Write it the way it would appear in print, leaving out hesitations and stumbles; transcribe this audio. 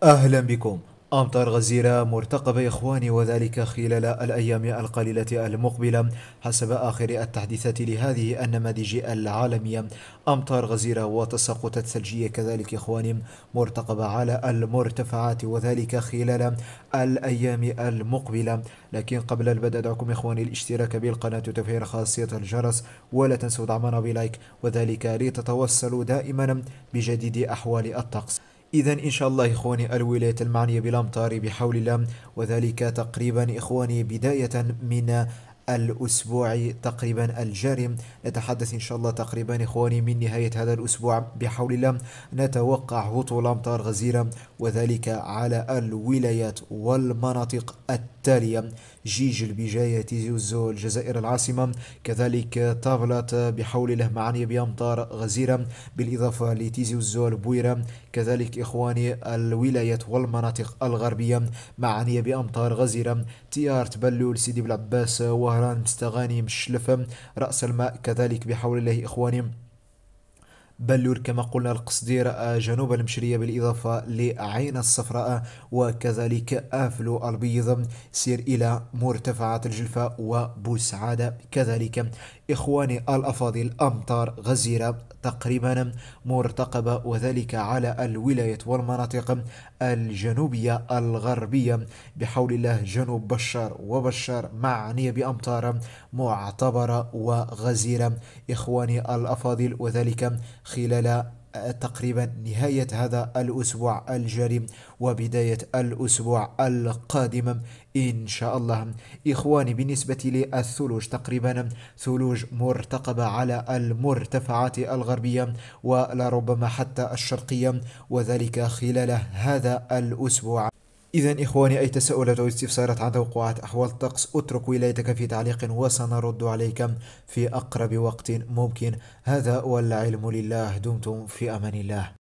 أهلا بكم. أمطار غزيرة مرتقبة يا إخواني، وذلك خلال الأيام القليلة المقبلة حسب آخر التحديثات لهذه النماذج العالمية. أمطار غزيرة وتساقطات ثلجية كذلك يا إخواني مرتقبة على المرتفعات، وذلك خلال الأيام المقبلة. لكن قبل البدء أدعوكم يا إخواني الاشتراك بالقناة وتفعيل خاصية الجرس، ولا تنسوا دعمنا بلايك، وذلك لتتوصلوا دائما بجديد أحوال الطقس. إذا إن شاء الله إخواني الولايات المعنية بالأمطار بحول الله، وذلك تقريبا إخواني بداية من الأسبوع تقريبا الجاري. نتحدث إن شاء الله تقريبا إخواني من نهاية هذا الأسبوع بحول الله نتوقع هطول أمطار غزيرة، وذلك على الولايات والمناطق التالية: جيجل بجاية تيزي وزو الجزائر العاصمة، كذلك طابلات بحول الله معنية بأمطار غزيرة، بالإضافة لتيزي وزو البويرة، كذلك إخواني الولايات والمناطق الغربية معنية بأمطار غزيرة: تيارت، بلول، سيدي بلعباس، وهران، مستغاني، مشلف، رأس الماء، كذلك بحول الله إخواني بلور كما قلنا القصدير، جنوب المشرية، بالإضافة لعين الصفراء، وكذلك آفلو البيض، سير إلى مرتفعات الجلفة وبوسعادة كذلك. إخواني الأفاضل، أمطار غزيرة تقريبا مرتقبة، وذلك على الولايات والمناطق الجنوبية الغربية بحول الله. جنوب بشار وبشار معنية بأمطار معتبرة وغزيرة إخواني الأفاضل، وذلك خلال تقريبا نهاية هذا الأسبوع الجاري وبداية الأسبوع القادم إن شاء الله. إخواني بالنسبة للثلوج، تقريبا ثلوج مرتقبة على المرتفعات الغربية ولربما حتى الشرقية، وذلك خلال هذا الأسبوع. إذا إخواني، أي تساؤلات أو استفسارات عن توقعات أحوال الطقس اترك ولايتك في تعليق وسنرد عليك في أقرب وقت ممكن. هذا والعلم لله. دمتم في أمان الله.